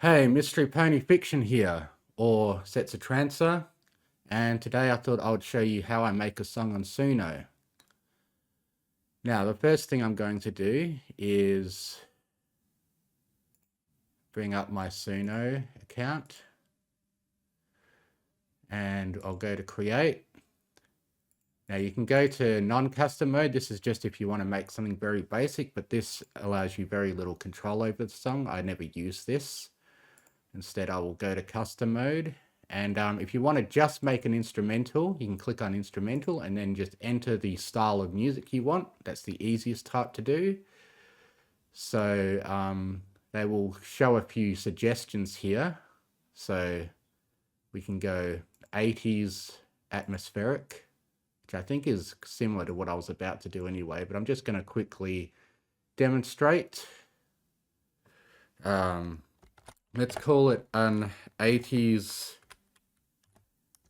Hey, Mystery Pony Fiction here, or Sets a Trancer, and today I thought I would show you how I make a song on Suno. Now, the first thing I'm going to do is bring up my Suno account, and I'll go to Create. Now, you can go to non-custom mode. This is just if you want to make something very basic, but this allows you very little control over the song. I never use this. Instead, I will go to custom mode. And if you want to just make an instrumental, you can click on instrumental and then just enter the style of music you want. That's the easiest type to do. So they will show a few suggestions here. So we can go 80s atmospheric, which I think is similar to what I was about to do anyway, but I'm just going to quickly demonstrate. Let's call it an 80s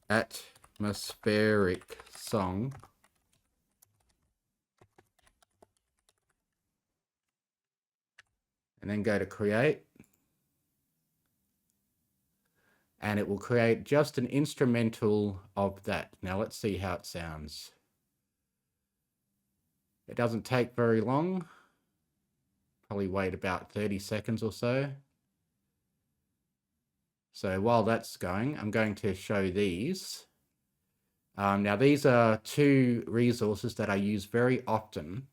atmospheric song. And then go to create. And it will create just an instrumental of that. Now let's see how it sounds. It doesn't take very long. Probably wait about 30 seconds or so. So while that's going, I'm going to show these. Now these are two resources that I use very often.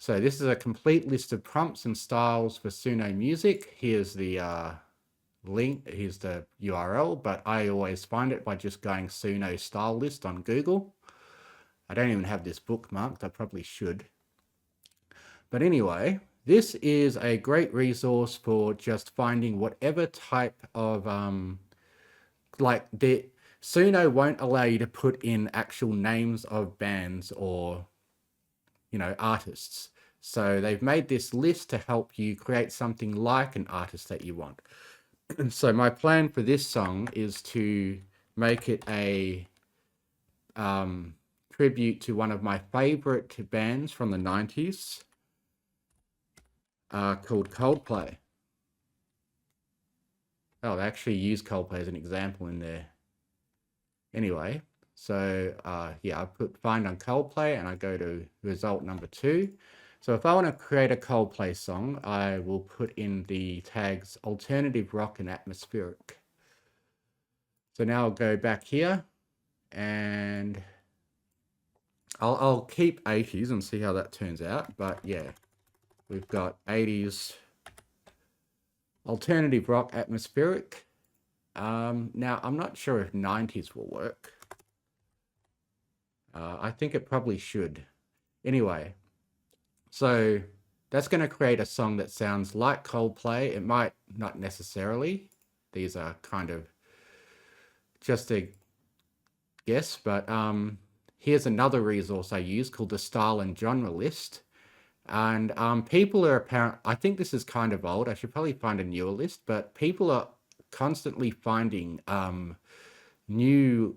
So this is a complete list of prompts and styles for Suno music. Here's the link, here's the URL, but I always find it by just going Suno style list on Google. I don't even have this bookmarked, I probably should. But anyway, this is a great resource for just finding whatever type of, Suno won't allow you to put in actual names of bands or, artists. So they've made this list to help you create something like an artist that you want. So my plan for this song is to make it a tribute to one of my favorite bands from the 90s called Coldplay. Oh, they actually use Coldplay as an example in there. Anyway, so yeah, I put find on Coldplay and I go to result number 2. So if I want to create a Coldplay song, I will put in the tags alternative rock and atmospheric. So now I'll go back here and I'll keep 80s and see how that turns out. But yeah, we've got 80s alternative rock atmospheric. Now I'm not sure if 90s will work. I think it probably should. Anyway, so that's going to create a song that sounds like Coldplay. It might not necessarily. These are kind of just a guess, but here's another resource I use called the style and genre list. And people are I think this is kind of old. I should probably find a newer list, but people are constantly finding new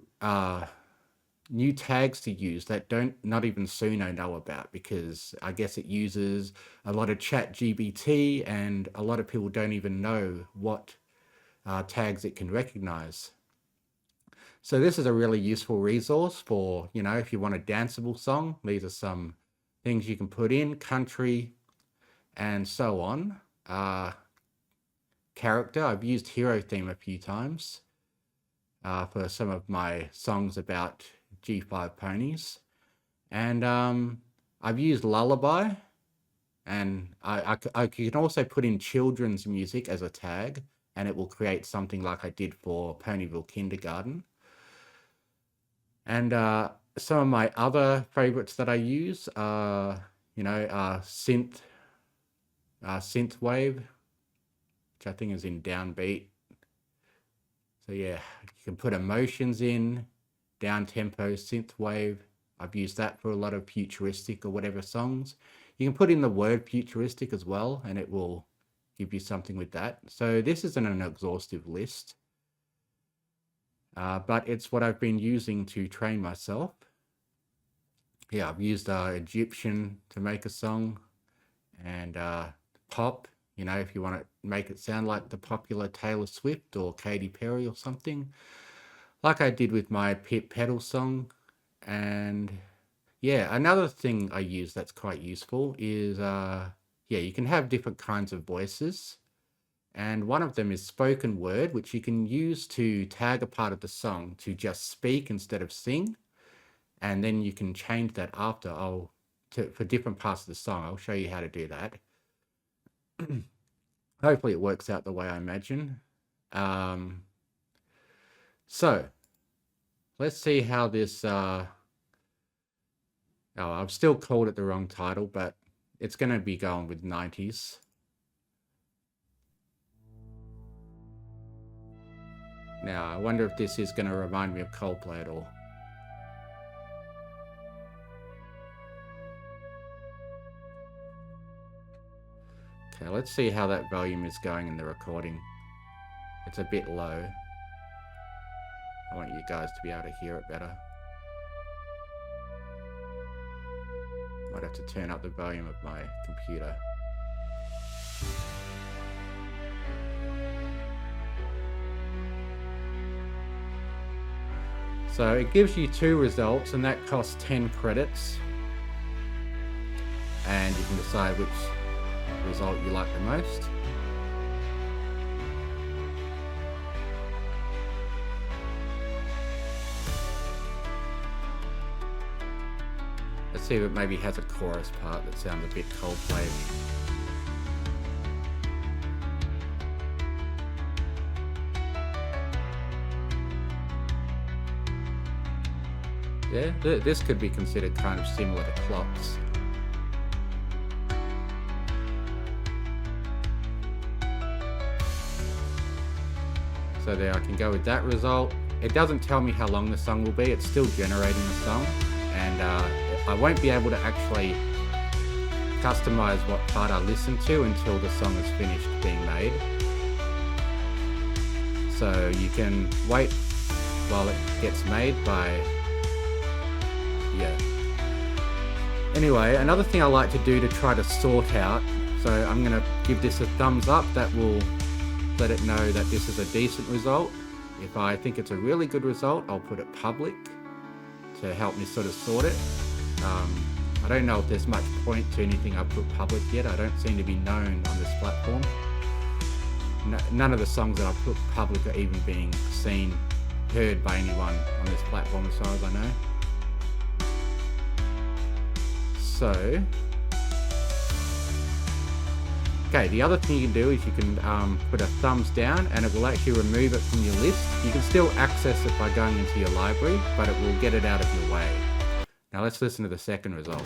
tags to use that not even Suno know about, because I guess it uses a lot of ChatGPT and a lot of people don't even know what tags it can recognize. So this is a really useful resource for, if you want a danceable song. These are some things you can put in, country and so on. Character, I've used hero theme a few times for some of my songs about G5 ponies. And I've used lullaby, and I can also put in children's music as a tag, and it will create something like I did for Ponyville Kindergarten. And some of my other favorites that I use are, synth wave, which I think is in downbeat. So yeah, you can put emotions in, down tempo, synth wave. I've used that for a lot of futuristic or whatever songs. You can put in the word futuristic as well, and it will give you something with that. So this isn't an exhaustive list. But it's what I've been using to train myself. Yeah, I've used Egyptian to make a song, and pop You know, if you want to make it sound like the popular Taylor Swift or Katy Perry or something, like I did with my Pit Pedal song. And yeah, another thing I use that's quite useful is, yeah, you can have different kinds of voices. And one of them is spoken word, which you can use to tag a part of the song to just speak instead of sing. And then you can change that after. For different parts of the song. I'll show you how to do that. Hopefully it works out the way I imagine. So let's see how this, oh, I've still called it the wrong title, but it's going to be going with 90s. Now, I wonder if this is going to remind me of Coldplay at all. Okay, let's see how that volume is going in the recording. It's a bit low. I want you guys to be able to hear it better. Might have to turn up the volume of my computer. So it gives you 2 results, and that costs 10 credits. And you can decide which result you like the most. Let's see if it maybe has a chorus part that sounds a bit Coldplay-ish. Yeah, this could be considered kind of similar to Clocks. So there, I can go with that result. It doesn't tell me how long the song will be. It's still generating the song, and I won't be able to actually customize what part I listen to until the song is finished being made. So you can wait while it gets made by, yeah. Anyway, another thing I like to do to try to sort out, so I'm going to give this a thumbs up. That will let it know that this is a decent result. If I think it's a really good result, I'll put it public to help me sort of sort it. I don't know if there's much point to anything I put public yet. I don't seem to be known on this platform. None of the songs that I put public are even being seen, heard by anyone on this platform as far as I know. So, okay, the other thing you can do is you can put a thumbs down, and it will actually remove it from your list. You can still access it by going into your library, but it will get it out of your way. Now let's listen to the second result.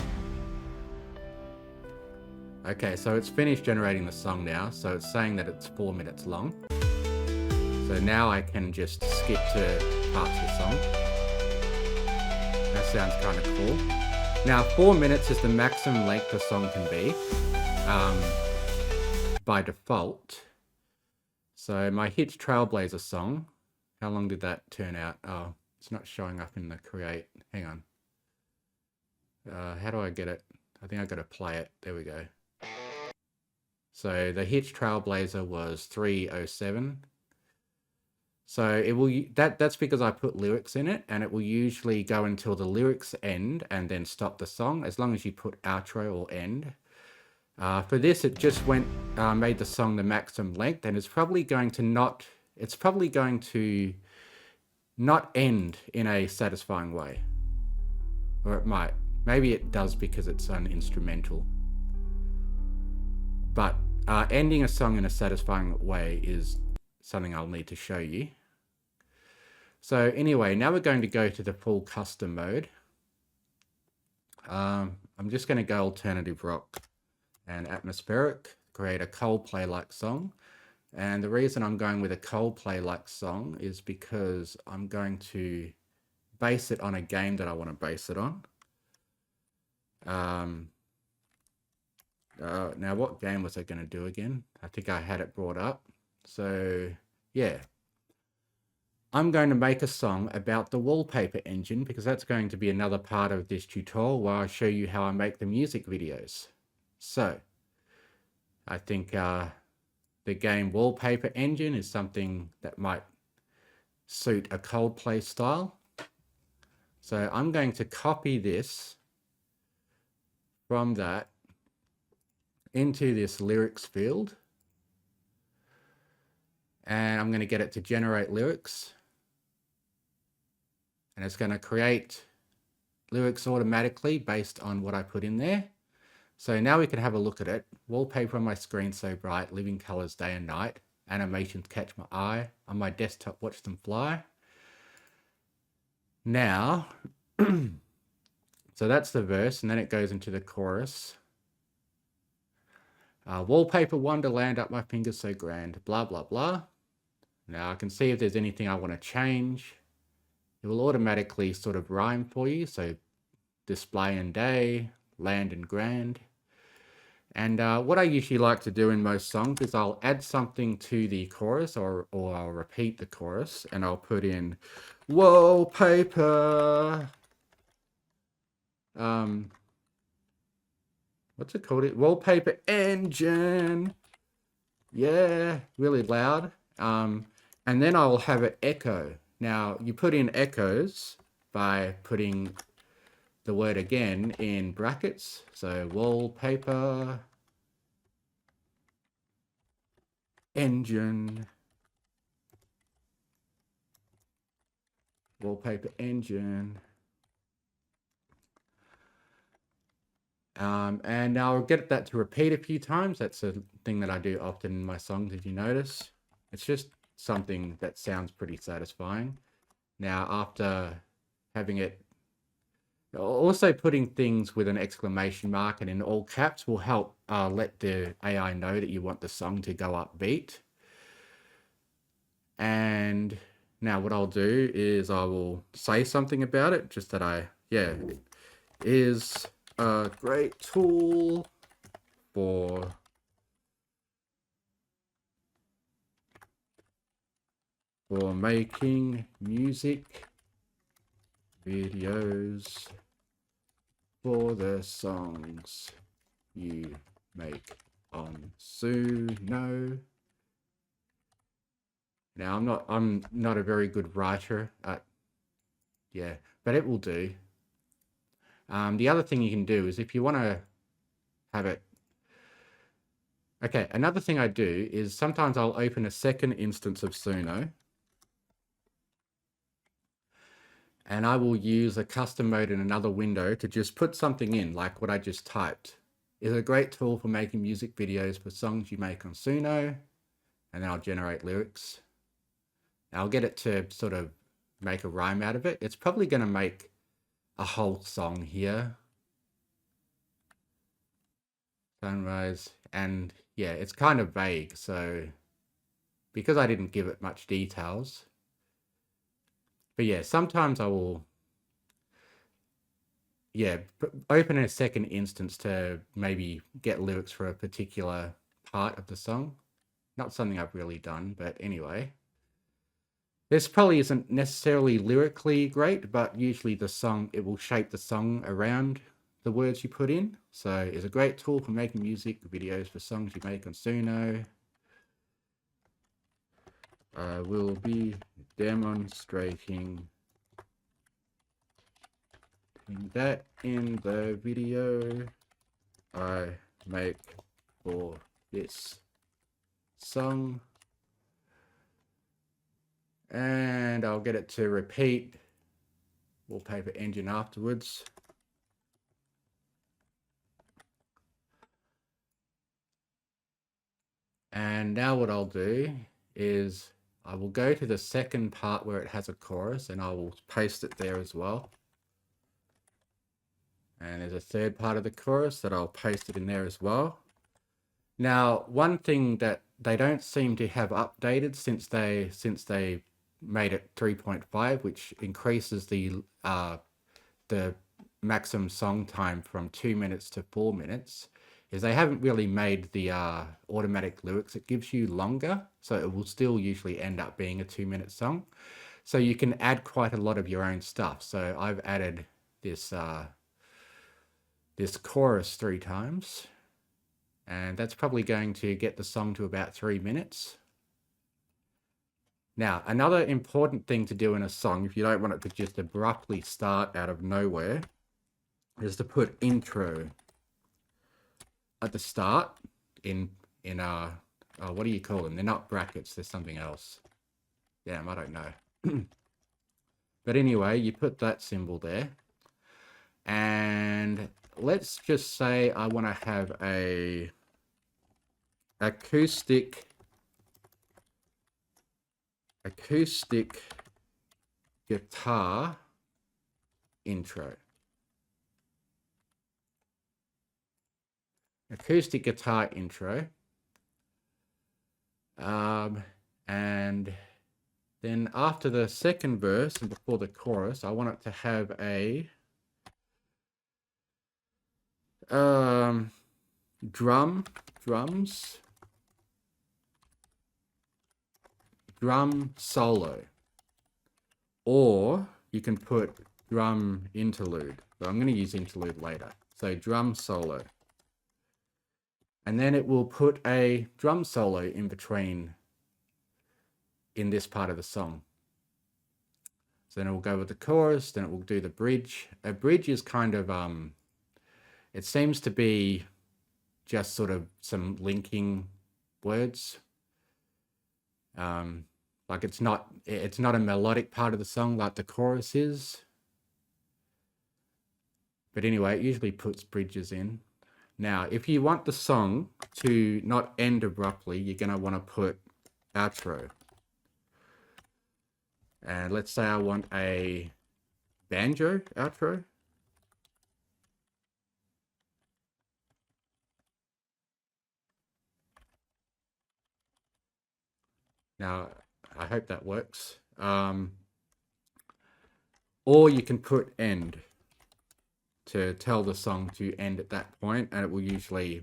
Okay, so it's finished generating the song now, so it's saying that it's 4 minutes long. So now I can just skip to parts of the song. That sounds kind of cool. Now 4 minutes is the maximum length a song can be. By default. So my Hitch Trailblazer song, how long did that turn out? Oh, it's not showing up in the create. Hang on. How do I get it? I think I got to play it. There we go. So the Hitch Trailblazer was 3:07. So it will that's because I put lyrics in it, and it will usually go until the lyrics end and then stop the song, as long as you put outro or end. For this, it just made the song the maximum length, and it's probably going to not end in a satisfying way. Or it might. Maybe it does because it's an instrumental. But ending a song in a satisfying way is something I'll need to show you. So anyway, now we're going to go to the full custom mode. I'm just going to go alternative rock and atmospheric, create a Coldplay-like song. And the reason I'm going with a Coldplay-like song is because I'm going to base it on a game that I want to base it on. Now what game was I going to do again? I think I had it brought up. So yeah, I'm going to make a song about the wallpaper engine, because that's going to be another part of this tutorial where I show you how I make the music videos. So I think the game wallpaper engine is something that might suit a Coldplay style. So I'm going to copy this from that into this lyrics field. And I'm going to get it to generate lyrics. And it's going to create lyrics automatically based on what I put in there. So now we can have a look at it. Wallpaper on my screen so bright, living colors day and night. Animations catch my eye. On my desktop, watch them fly. Now, so that's the verse, and then it goes into the chorus. Wallpaper wonderland, up my fingers so grand, blah, blah, blah. Now I can see if there's anything I want to change. It will automatically sort of rhyme for you. So display and day, land and grand. And what I usually like to do in most songs is I'll add something to the chorus, or I'll repeat the chorus, and I'll put in wallpaper. What's it called? Wallpaper engine. Yeah, really loud. And then I'll have it echo. Now you put in echoes by putting the word again in brackets. So wallpaper engine, wallpaper engine. And I'll get that to repeat a few times. That's a thing that I do often in my songs, if you notice. It's just something that sounds pretty satisfying. Now, after having it, also putting things with an exclamation mark and in all caps will help let the AI know that you want the song to go upbeat. And now what I'll do is I will say something about it, just that it is a great tool for making music videos for the songs you make on Suno. Now I'm not a very good writer, but it will do. The other thing you can do is if you want to have it. Okay, another thing I do is sometimes I'll open a second instance of Suno. And I will use a custom mode in another window to just put something in, like what I just typed. It's a great tool for making music videos for songs you make on Suno. And then I'll generate lyrics. I'll get it to sort of make a rhyme out of it. It's probably going to make a whole song here. Sunrise. And yeah, it's kind of vague. So because I didn't give it much details. But yeah, sometimes I will open a second instance to maybe get lyrics for a particular part of the song. Not something I've really done, but anyway. This probably isn't necessarily lyrically great, but usually it will shape the song around the words you put in. So it's a great tool for making music videos for songs you make on Suno. I will be demonstrating that in the video I make for this song. And I'll get it to repeat wallpaper engine afterwards. And now what I'll do is I will go to the second part where it has a chorus and I will paste it there as well. And there's a third part of the chorus that I'll paste it in there as well. Now, one thing that they don't seem to have updated since they made it 3.5, which increases the maximum song time from 2 minutes to 4 minutes, is they haven't really made the automatic lyrics it gives you longer, so it will still usually end up being a 2-minute song. So you can add quite a lot of your own stuff. So I've added this this chorus 3 times. And that's probably going to get the song to about 3 minutes. Now, another important thing to do in a song, if you don't want it to just abruptly start out of nowhere, is to put intro at the start in what do you call them? They're not brackets, they're something else. Damn, I don't know. But anyway, you put that symbol there. And let's just say I want to have a acoustic guitar intro. Acoustic guitar intro. And then after the second verse and before the chorus, I want it to have a drum solo, or you can put drum interlude, but I'm going to use interlude later. So drum solo, and then it will put a drum solo in between in this part of the song. So then it will go with the chorus, then it will do the bridge. A bridge is kind of it seems to be just sort of some linking words. Like it's not a melodic part of the song like the chorus is. But anyway, it usually puts bridges in. Now, if you want the song to not end abruptly, you're going to want to put outro. And let's say I want a banjo outro. Now, I hope that works. Or you can put end to tell the song to end at that point, and it will usually,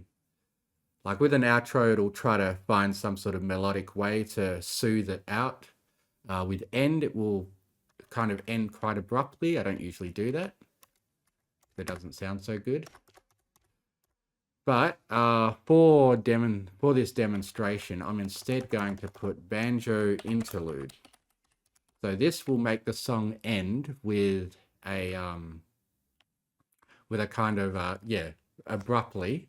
like with an outro, it'll try to find some sort of melodic way to soothe it out. With end, it will kind of end quite abruptly. I don't usually do that. That doesn't sound so good. But for this demonstration, I'm instead going to put banjo interlude. So this will make the song end with a kind of abruptly.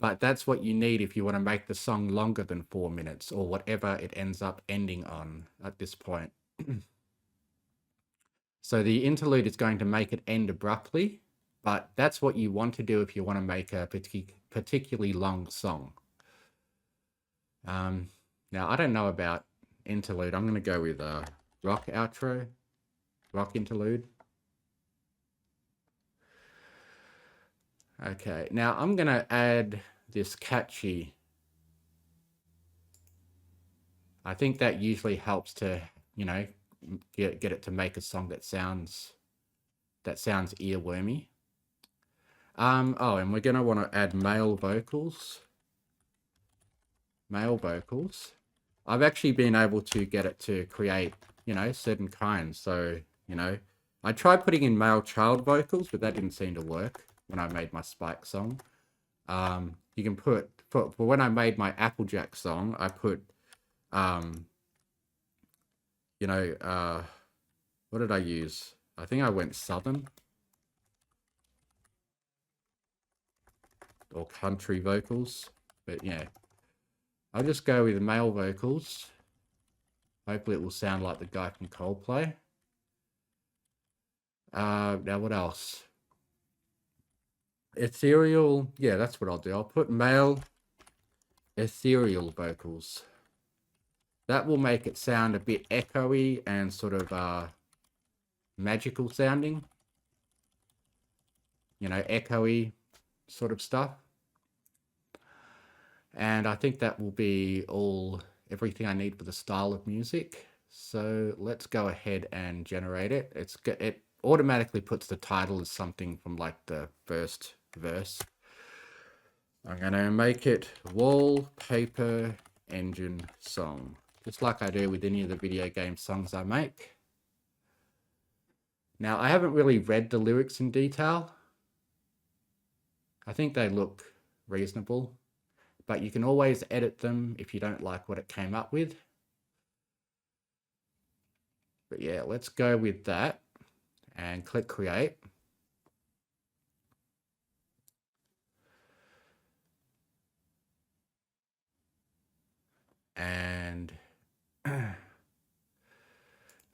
But that's what you need if you want to make the song longer than 4 minutes, or whatever it ends up ending on at this point. So the interlude is going to make it end abruptly, but that's what you want to do if you want to make a particularly long song. Now, I don't know about interlude. I'm going to go with rock outro, rock interlude. Okay, now I'm going to add this catchy. I think that usually helps to, you know, get it to make a song that sounds earwormy. Oh, and we're going to want to add male vocals. Male vocals. I've actually been able to get it to create, you know, certain kinds. So, you know, I tried putting in male child vocals, but that didn't seem to work when I made my Spike song. You can put, for when I made my Applejack song, I put, you know, what did I use? I think I went Southern. Or country vocals. But yeah, I'll just go with male vocals. Hopefully it will sound like the guy from Coldplay. Now what else? Ethereal. Yeah, that's what I'll do. I'll put male ethereal vocals. That will make it sound a bit echoey and sort of magical sounding. You know, echoey sort of stuff. And I think that will be everything I need for the style of music. So let's go ahead and generate it. It automatically puts the title as something from like the first verse. I'm going to make it wallpaper engine song, just like I do with any of the video game songs I make. Now, I haven't really read the lyrics in detail. I think they look reasonable, but you can always edit them if you don't like what it came up with. But yeah, let's go with that and click create. And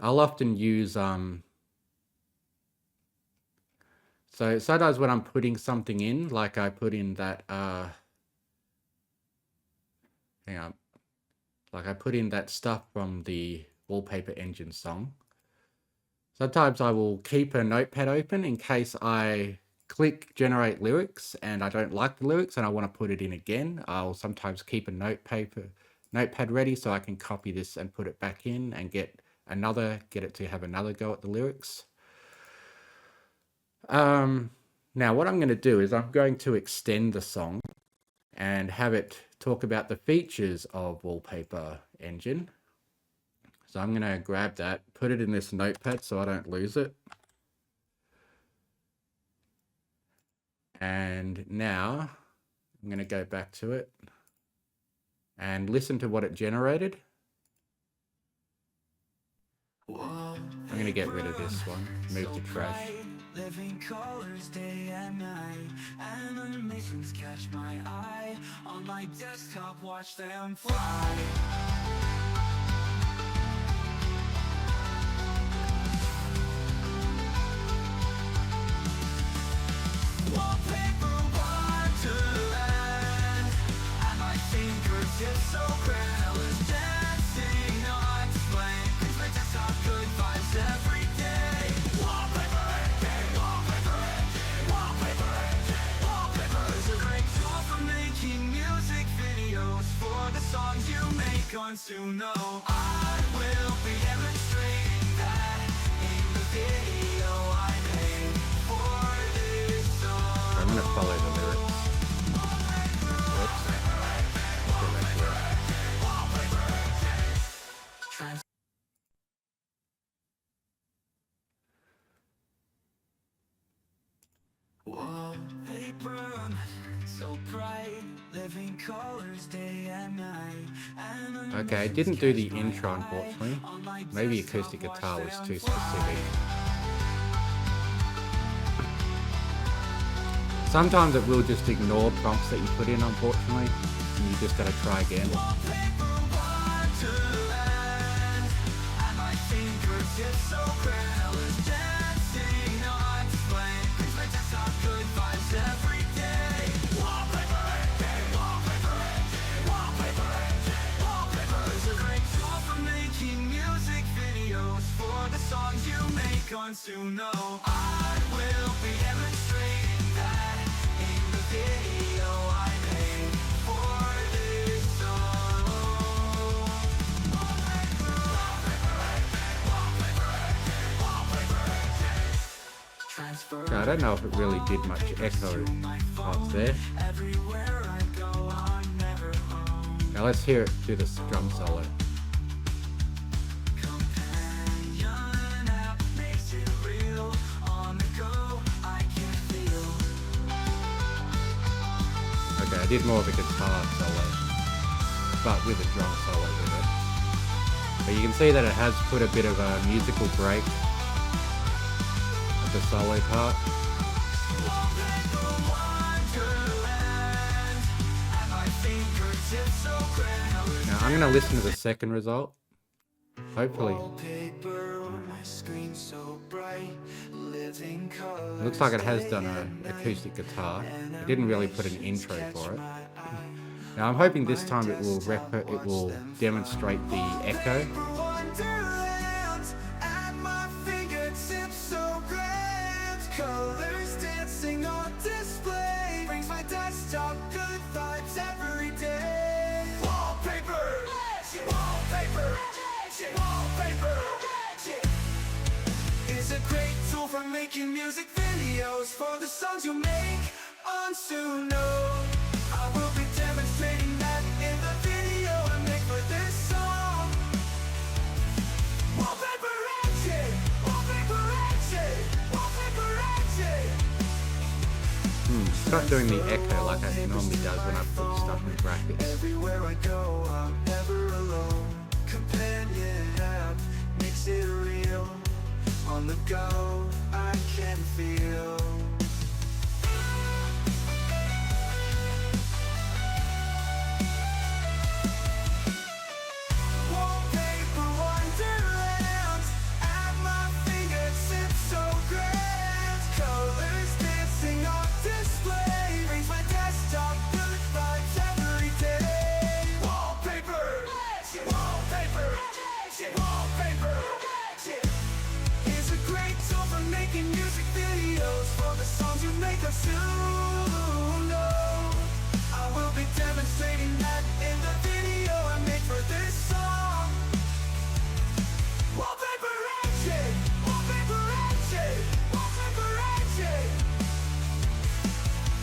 I'll often use, so sometimes when I'm putting something in, like I put in that, hang on, like I put in that stuff from the Wallpaper Engine song. Sometimes I will keep a notepad open in case I click generate lyrics and I don't like the lyrics and I want to put it in again. I'll sometimes keep a notepad ready so I can copy this and put it back in and get it to have another go at the lyrics. Now what I'm going to do is I'm going to extend the song and have it talk about the features of Wallpaper Engine. So I'm going to grab that, put it in this notepad so I don't lose it. And now I'm going to go back to it and listen to what it generated. I'm going to get rid of this one, move to trash. Living colors day and night, animations catch my eye. On my desktop, watch them fly. Wallpaper wonderland, and my fingertips so grand. I was dancing on display, 'cause my desktop good vibes every day. Wallpaper engine, wallpaper engine, wallpaper engine. Wallpaper is a great tool for making music videos for the songs you make on Suno. I will be demonstrating that in the video I made for this song. I'm gonna follow the lyrics. Whoops. Wallpaper, so bright, living colors day and night. Okay, I didn't do the intro unfortunately. Maybe acoustic guitar was too specific. Sometimes it will just ignore prompts that you put in, unfortunately, and you just gotta try again. On Suno, I will be demonstrating that in the video I made for this song. I don't know if it really did much echo up there. Now let's hear it do this drum solo. Okay, I did more of a guitar solo, but with a drum solo with it. But you can see that it has put a bit of a musical break at the solo part. Now I'm going to listen to the second result. Hopefully. It looks like it has done an acoustic guitar. It didn't really put an intro for it. Now I'm hoping this time it will demonstrate the echo. For making music videos for the songs you make on Suno. I will be demonstrating that in the video I make for this song. Wallpaper action, wallpaper action, wallpaper action. not doing the echo like I normally does when I put stuff in brackets. Everywhere I go, I'm never alone. Companion app makes it real. On the go, I can feel. Wallpaper wonderlands at my fingertips, so grand. Colors dancing on display, brings my desktop good vibes every day. Wallpaper, wallpaper, wallpaper is a great tool for making music videos for the songs you make of Suno. I will be demonstrating that in the video I made for this song. Wallpaper action, wallpaper action, wallpaper action.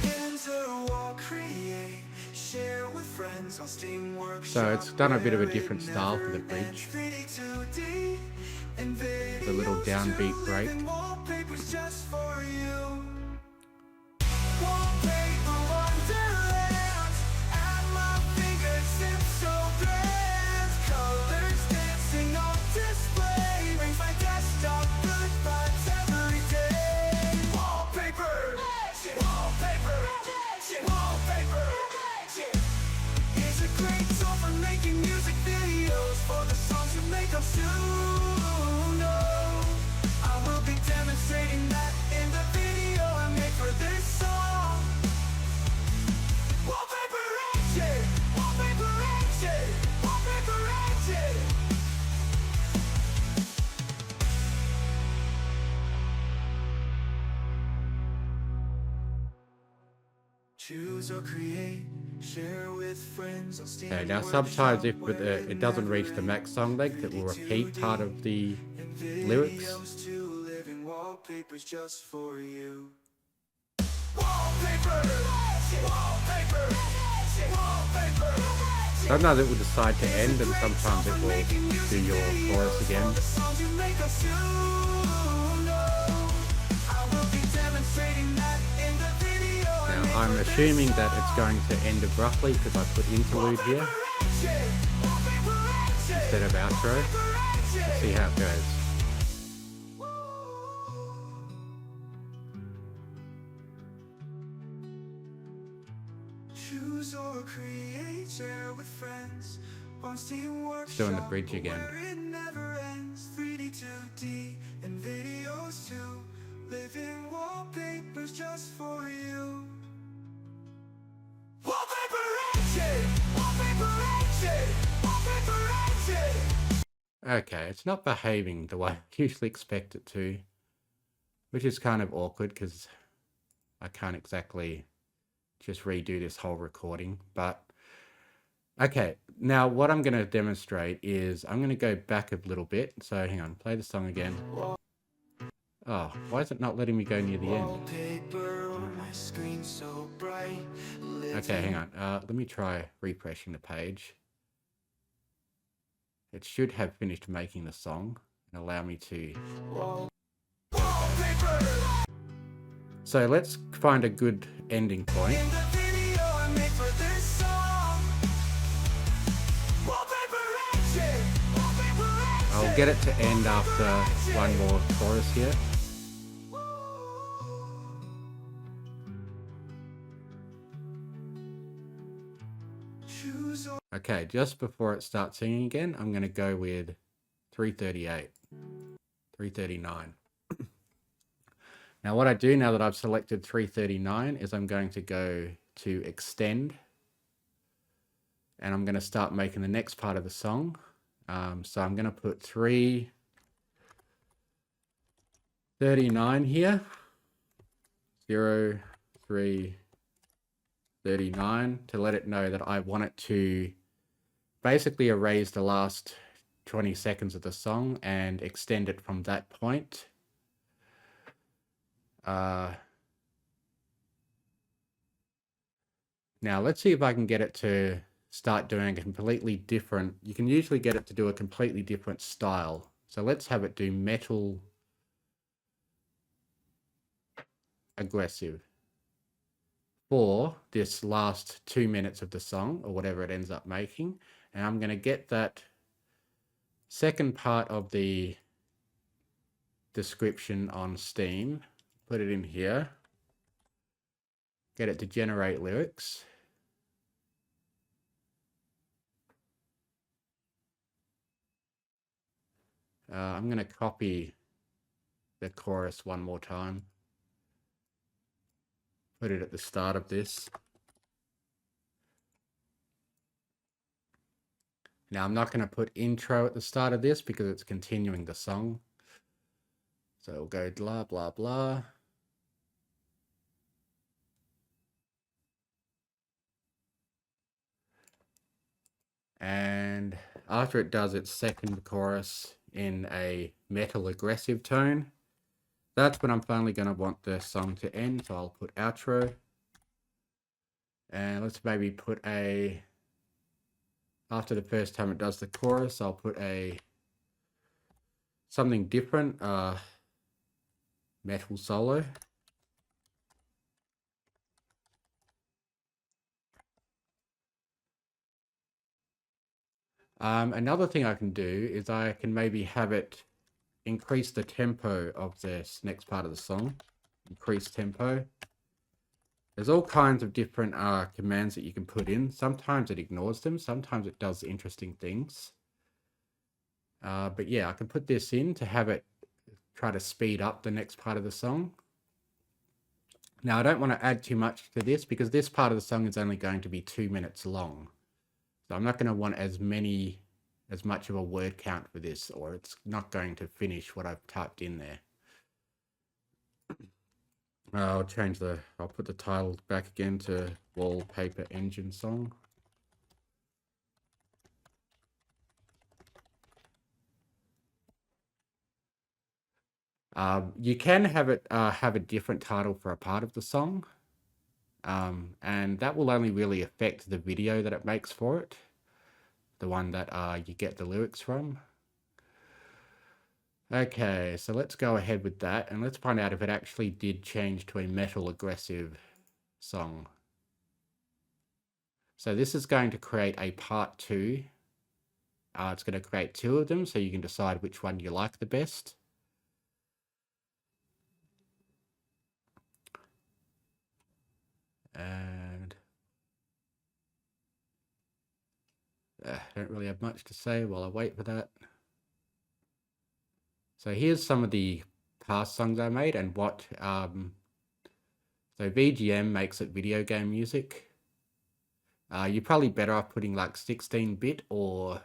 Enter, wall, create, share with friends on Steam Workshop. So it's done a bit of a different style for the bridge. The little downbeat break. Wallpaper's just for you. Wallpaper wonderland at my fingertips, so grand. Colors dancing on display, brings my desktop good vibes every day. Wallpaper, wallpaper, wallpaper is a great tool for making music videos for the songs you make up soon. I will be demonstrating that in the video I made for this song. Wallpaper action, wallpaper action, wallpaper action. Choose or create, share with friends on Steam. Okay, now sometimes if it doesn't reach the max song length, it will repeat part of the lyrics. Wallpaper's just for you. Wallpaper, wallpaper, wallpaper. Sometimes it will decide to end, and sometimes it will do your chorus again. Now I'm assuming that it's going to end abruptly because I put interlude here instead of outro. Let's see how it goes. Choose or create, share with friends on Steam Workshop, doing the bridge again. where it never ends. 3D, 2D, and videos too. Living wallpapers just for you. Wallpaper action, wallpaper action, wallpaper action. Okay, it's not behaving the way I usually expect it to, which is kind of awkward because I can't exactly just redo this whole recording. But okay, now what I'm going to demonstrate is I'm going to go back a little bit. So hang on, play the song again. Oh, why is it not letting me go near the end? Wallpaper on my screen so bright. Okay, hang on. Let me try refreshing the page. It should have finished making the song and allow me to... So let's find a good ending point. In the video I made for this song. Wallpaper action, wallpaper action. I'll get it to end after one more chorus here. Choose or Okay, just before it starts singing again, I'm going to go with 338, 339. Now what I do now that I've selected 339 is I'm going to go to extend, and I'm going to start making the next part of the song. So I'm going to put 339 here, 0, 3, 39, to let it know that I want it to basically erase the last 20 seconds of the song and extend it from that point. Now let's see if I can get it to start doing a completely different, you can usually get it to do a completely different style. So let's have it do metal aggressive. for this last 2 minutes of the song, or whatever it ends up making. And I'm going to get that second part of the description on Steam, put it in here, get it to generate lyrics. I'm going to copy the chorus one more time, put it at the start of this. Now I'm not going to put intro at the start of this because it's continuing the song. So we'll go blah, blah, blah. And after it does its second chorus in a metal aggressive tone, that's when I'm finally going to want the song to end. So I'll put outro. And let's maybe put a, after the first time it does the chorus, I'll put a something different, metal solo. Another thing I can do is I can maybe have it increase the tempo of this next part of the song. Increase tempo. There's all kinds of different commands that you can put in. Sometimes it ignores them. Sometimes it does interesting things. But yeah, I can put this in to have it try to speed up the next part of the song. Now, I don't want to add too much to this because this part of the song is only going to be 2 minutes long. So I'm not going to want as much of a word count for this, or it's not going to finish what I've typed in there. I'll put the title back again to Wallpaper Engine Song. You can have it have a different title for a part of the song. And that will only really affect the video that it makes for it, the one that you get the lyrics from. Okay, so let's go ahead with that and let's find out if it actually did change to a metal aggressive song. So this is going to create a part 2. It's going to create 2 of them, so you can decide which one you like the best. And I don't really have much to say while I wait for that. So here's some of the past songs I made and what, so VGM makes it video game music. You're probably better off putting like 16-bit or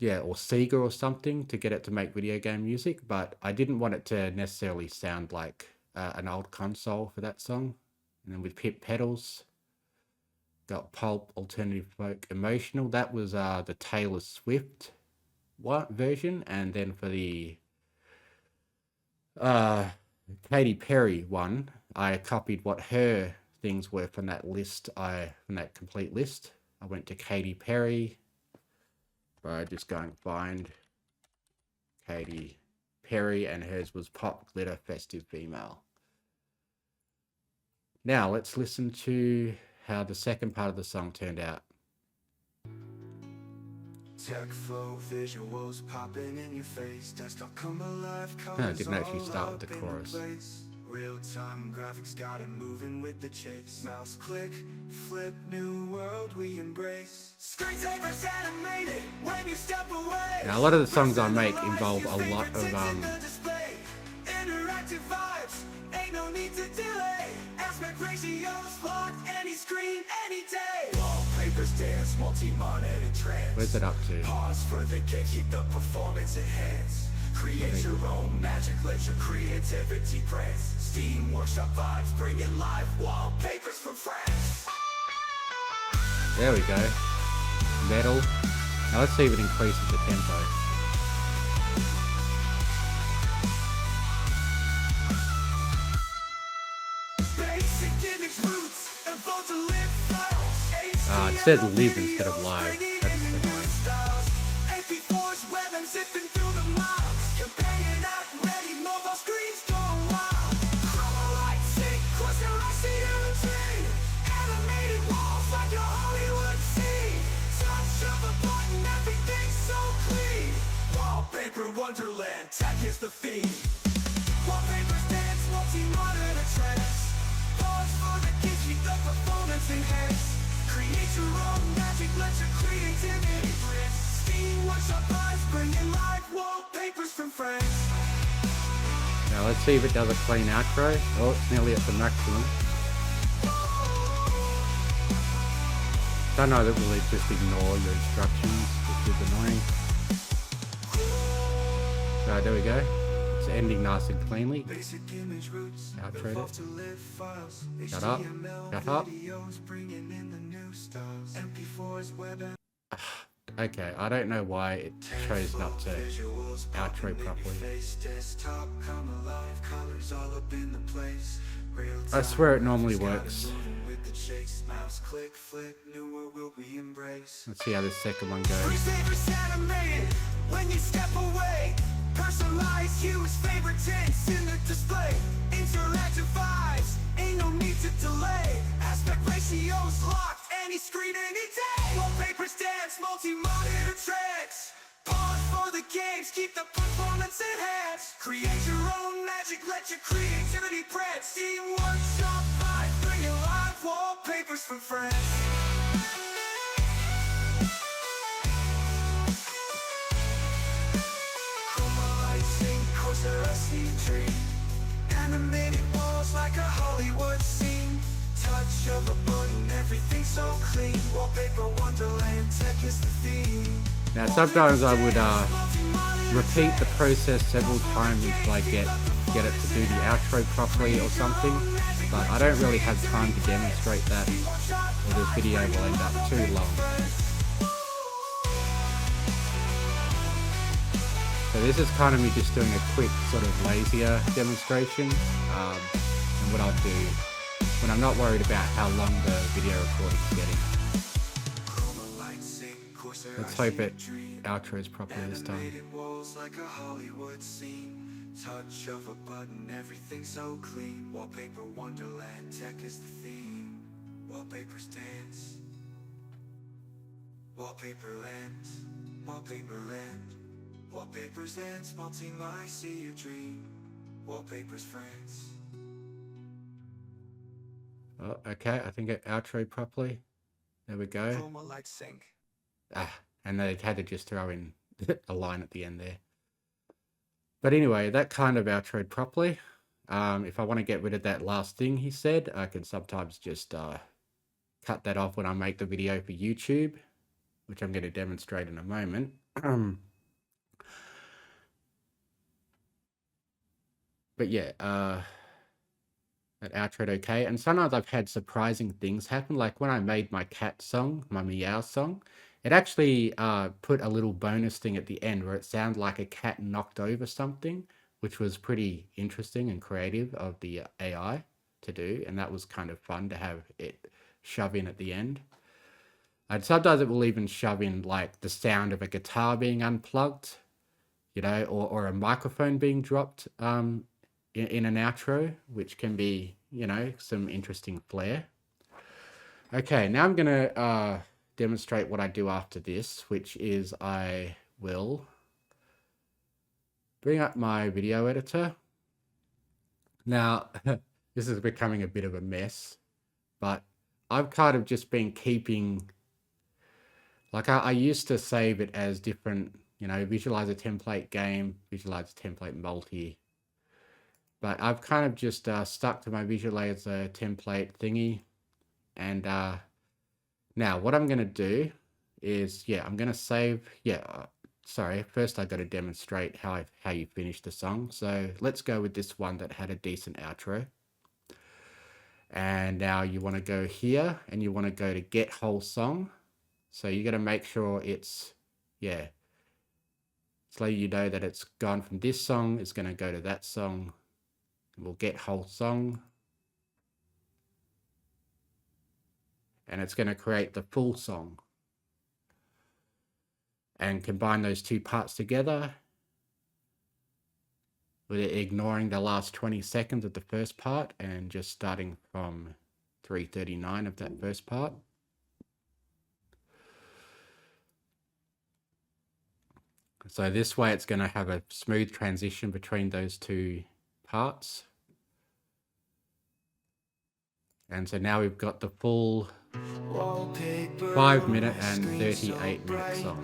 Sega or something to get it to make video game music, but I didn't want it to necessarily sound like an old console for that song. And then with Pip Pedals, got Pulp, Alternative Folk, Emotional. That was the Taylor Swift version, and then for the Katy Perry one, I copied what her things were from that list. From that complete list, I went to Katy Perry by just going find Katy Perry, and hers was Pop Glitter Festive Female. Now let's listen to how the second part of the song turned out. Tech flow visuals popping in your face. Desktop come alive. I didn't actually start with the chorus. Real-time graphics got it moving with the chase. Mouse click, flip, new world we embrace. Screensavers animated when you step away. Now a lot of the songs I make involve a lot of interactive vibes, ain't no need to delay. Aspect ratios locked, any screen, any day. Wallpapers dance, multi-modded trance. Where's it up to? Pause for the kick, keep the performance enhanced. Create your own magic, let your creativity prance. Steam workshop vibes, bring it live. Wallpapers from France. There we go. Metal. Now let's see if it increases the tempo. It said live instead of live. That's annoying. Wallpaper wonderland, tech is the theme. Wallpapers dance, multi-modern trends. Pause for the kids, keep the performance enhanced. Create your own magic, let your creativity blend. Steam workshop vibes, bringing live wallpapers from France. Now let's see if it does a clean outro. Oh, it's nearly at the maximum. Don't know that will it just ignore your instructions, which is annoying. So there we go. It's ending nice and cleanly. Outro it. Shut up. Shut up. Okay, I don't know why it chose not to outro properly. I swear it normally works. Let's see how this second one goes. When you step away, personalize hues, favorite tints in the display. Interactive vibes, ain't no need to delay. Aspect ratios locked, any screen, any day. Wallpapers dance, multi-monitor tracks. Pause for the games, keep the performance enhanced. Create your own magic, let your creativity prance. Steam workshop vibe, bringing live wallpapers from France. A steam tree, animated walls like a Hollywood scene. Touch of a button, everything so clean. Wallpaper wonderland, tech is the theme. Now sometimes I would repeat the process several times until I get it to do the outro properly or something, but I don't really have time to demonstrate that, or this video will end up too long. So this is kind of me just doing a quick sort of lazier demonstration, and what I'll do when I'm not worried about how long the video recording is getting. Let's hope it outros properly this time. Touch of a button, everything so clean. Wallpaper wonderland, tech is the theme. Wallpapers dance, wallpaper land, wallpaper land. Wallpapers dance, multi-line, see your dream. Wallpapers France. Oh, okay, I think it outro properly. There we go. Chroma light sync. And they had to just throw in a line at the end there. But anyway, that kind of outroed properly. If I want to get rid of that last thing he said, I can sometimes just cut that off when I make the video for YouTube, which I'm going to demonstrate in a moment. But yeah, that outroed okay. And sometimes I've had surprising things happen. Like when I made my cat song, my meow song, it actually put a little bonus thing at the end where it sounded like a cat knocked over something, which was pretty interesting and creative of the AI to do. And that was kind of fun to have it shove in at the end. And sometimes it will even shove in like the sound of a guitar being unplugged, you know, or a microphone being dropped in an outro, which can be, you know, some interesting flair. Okay, now I'm going to demonstrate what I do after this, which is I will bring up my video editor. Now, this is becoming a bit of a mess, but I've kind of just been keeping, like I used to save it as different, you know, visualize a template game, visualize a template multi. But I've kind of just stuck to my visualizer template thingy. And now what I'm going to do is, I'm going to save, sorry, first I got to demonstrate how you finish the song. So let's go with this one that had a decent outro. And now you want to go here and you want to go to get whole song. So you got to make sure it's, it's letting you know that it's gone from this song, it's going to go to that song. We'll get whole song. And it's going to create the full song. And combine those two parts together with it ignoring the last 20 seconds of the first part and just starting from 3:39 of that first part. So this way it's going to have a smooth transition between those two parts. And so now we've got the full 5 minute and 38-minute song.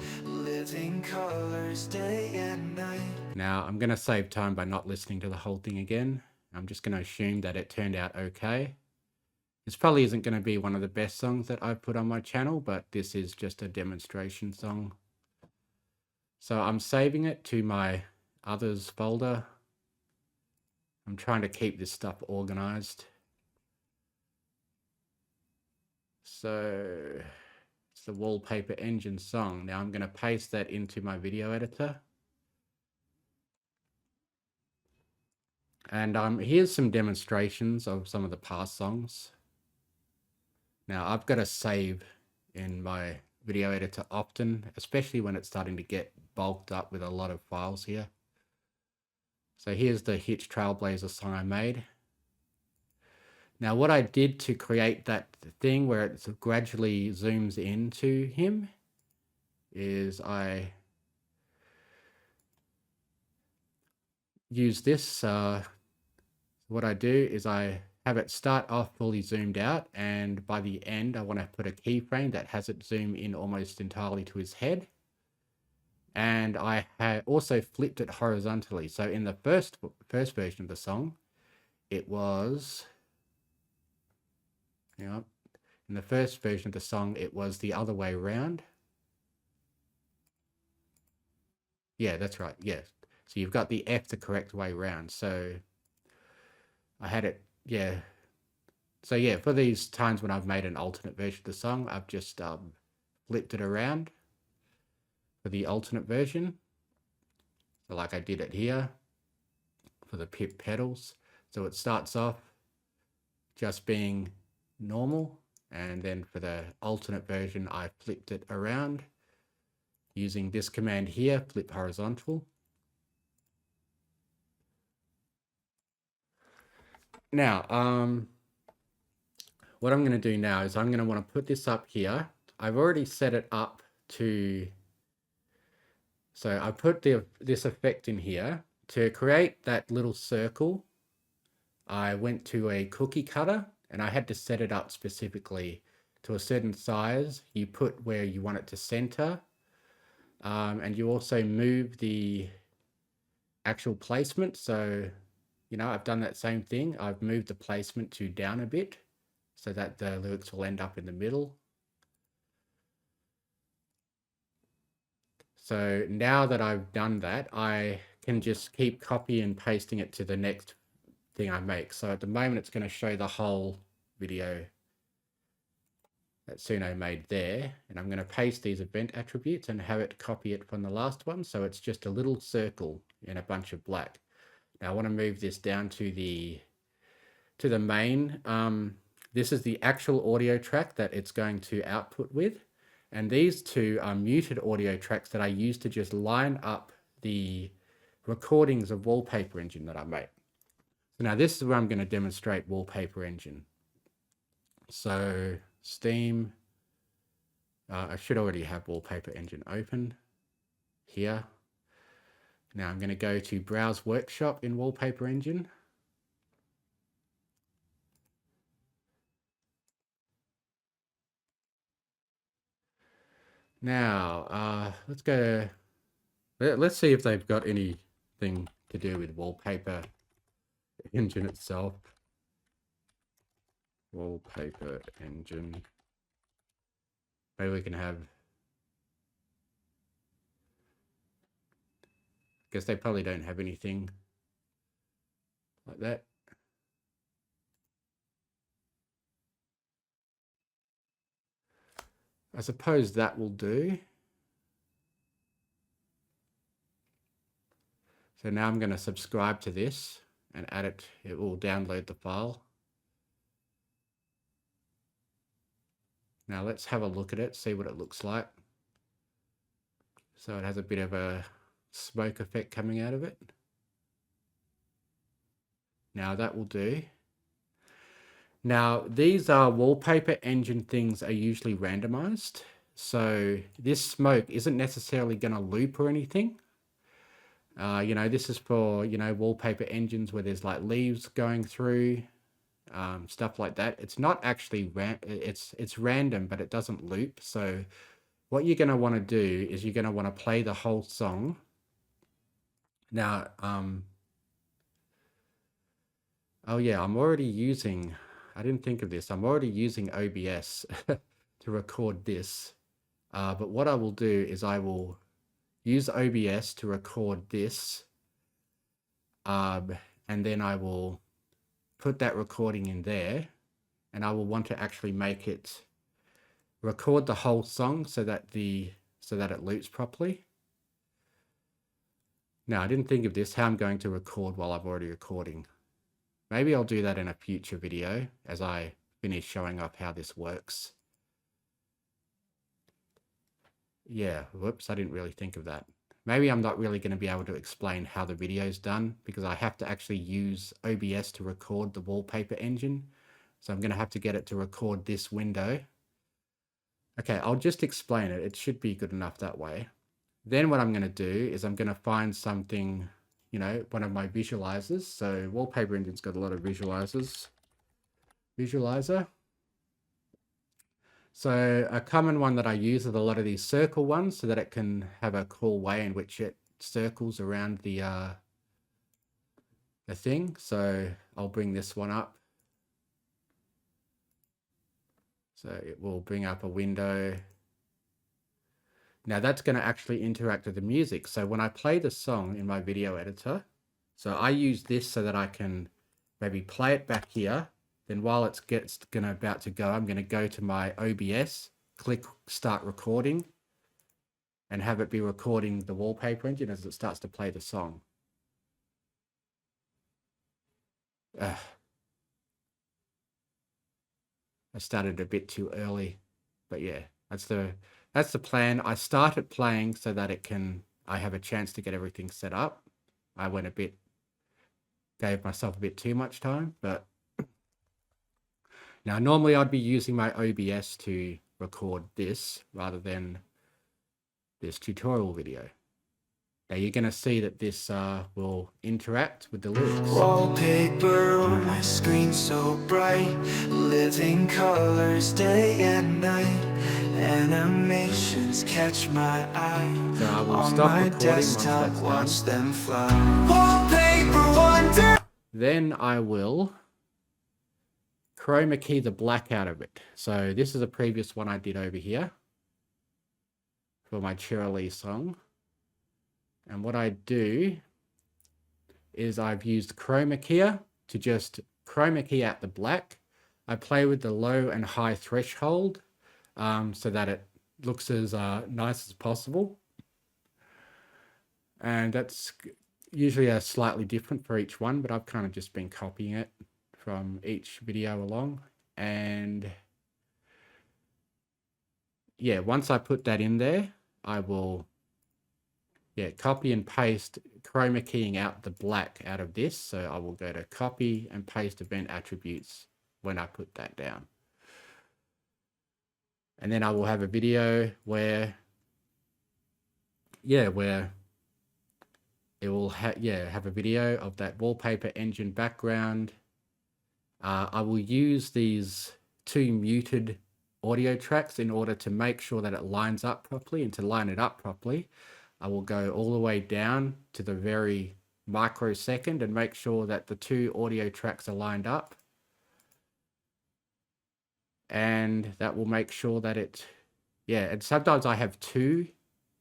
Now I'm going to save time by not listening to the whole thing again. I'm just going to assume that it turned out okay. This probably isn't going to be one of the best songs that I've put on my channel, but this is just a demonstration song. So I'm saving it to my others folder. I'm trying to keep this stuff organized. So it's the Wallpaper Engine song. Now I'm going to paste that into my video editor. And here's some demonstrations of some of the past songs. Now I've got to save in my video editor often, especially when it's starting to get bulked up with a lot of files here. So here's the Hitch Trailblazer song I made. Now what I did to create that thing where it gradually zooms into him is I use this. What I do is I have it start off fully zoomed out, and by the end I want to put a keyframe that has it zoom in almost entirely to his head. And I also flipped it horizontally. So in the first version of the song, it was, in the first version of the song, it was the other way around. Yeah, that's right. Yes. So you've got the F the correct way around. So I had it, yeah. So yeah, for these times when I've made an alternate version of the song, I've just flipped it around for the alternate version. So like I did it here for the pip pedals. So it starts off just being normal, and then for the alternate version I flipped it around using this command here, flip horizontal. Now what I'm going to do now is I'm going to want to put this up here. I've already set it up to, so I put this effect in here. To create that little circle, I went to a cookie cutter and I had to set it up specifically to a certain size. You put where you want it to center, and you also move the actual placement. So, I've done that same thing. I've moved the placement to down a bit so that the lyrics will end up in the middle. So now that I've done that, I can just keep copy and pasting it to the next thing I make. So at the moment, it's going to show the whole video that Suno made there. And I'm going to paste these event attributes and have it copy it from the last one. So it's just a little circle in a bunch of black. Now I want to move this down to the main. This is the actual audio track that it's going to output with. And these two are muted audio tracks that I use to just line up the recordings of Wallpaper Engine that I made. So now this is where I'm going to demonstrate Wallpaper Engine. So Steam, I should already have Wallpaper Engine open here. Now I'm going to go to Browse Workshop in Wallpaper Engine. Now, let's see if they've got anything to do with Wallpaper Engine itself. Wallpaper Engine. Maybe we can have, I guess they probably don't have anything like that. I suppose that will do. So now I'm going to subscribe to this and add it. It will download the file. Now let's have a look at it, see what it looks like. So it has a bit of a smoke effect coming out of it. Now that will do. Now these Wallpaper Engine things are usually randomized. So this smoke isn't necessarily going to loop or anything. You know, this is for, you know, wallpaper engines where there's like leaves going through, stuff like that. It's not actually it's random, but it doesn't loop. So what you're going to want to do is you're going to want to play the whole song. Now, oh yeah, I didn't think of this. I'm already using OBS to record this. But what I will do is I will use OBS to record this. And then I will put that recording in there, and I will want to actually make it record the whole song so that it loops properly. Now, I didn't think of this, how I'm going to record while I'm already recording. Maybe I'll do that in a future video as I finish showing up how this works. Yeah, whoops, I didn't really think of that. Maybe I'm not really going to be able to explain how the video is done because I have to actually use OBS to record the wallpaper engine. So I'm going to have to get it to record this window. Okay, I'll just explain it. It should be good enough that way. Then what I'm going to do is I'm going to find something, you know, one of my visualizers. So wallpaper engine's got a lot of visualizers. Visualizer. So a common one that I use is a lot of these circle ones so that it can have a cool way in which it circles around the thing. So I'll bring this one up. So it will bring up a window. Now that's going to actually interact with the music. So when I play the song in my video editor, so I use this so that I can maybe play it back here. Then while it's about to go, I'm going to go to my OBS, click start recording, and have it be recording the wallpaper engine as it starts to play the song. I started a bit too early, but yeah, that's the plan. I started playing so that I have a chance to get everything set up. I gave myself a bit too much time, but now normally I'd be using my OBS to record this rather than this tutorial video. Now you're going to see that this will interact with the lyrics. Wallpaper on my screen so bright, living colors day and night. Animations catch my eye. So I will on stop my recording once desktop, that's watch done. them fly. Wallpaper wonder. Then I will chroma key the black out of it. So this is a previous one I did over here for my Cheerilee song. And what I do is I've used chroma keyer to just chroma key out the black. I play with the low and high threshold so that it looks as nice as possible. And that's usually a slightly different for each one, but I've kind of just been copying it from each video along. And yeah, once I put that in there, I will copy and paste chroma keying out the black out of this. So I will go to copy and paste event attributes when I put that down. And then I will have a video where it will have a video of that wallpaper engine background. I will use these 2 muted audio tracks in order to make sure that it lines up properly. And to line it up properly, I will go all the way down to the very microsecond and make sure that the 2 audio tracks are lined up. And that will make sure that and sometimes I have 2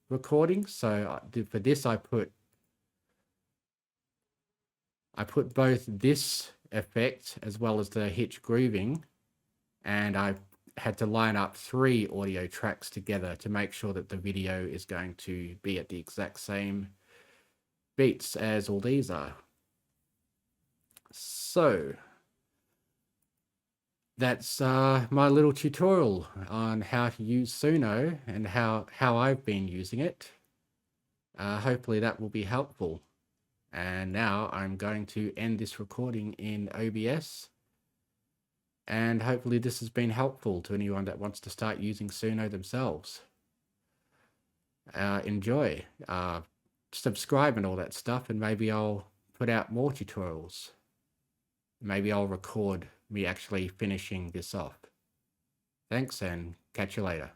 recordings. So for this, I put both this effect as well as the hitch grooving, and I had to line up 3 audio tracks together to make sure that the video is going to be at the exact same beats as all these are. So that's my little tutorial on how to use Suno and how I've been using it. Hopefully that will be helpful. And now I'm going to end this recording in OBS. And hopefully this has been helpful to anyone that wants to start using Suno themselves. Enjoy. subscribe and all that stuff, and maybe I'll put out more tutorials. Maybe I'll record me actually finishing this off. Thanks, and catch you later.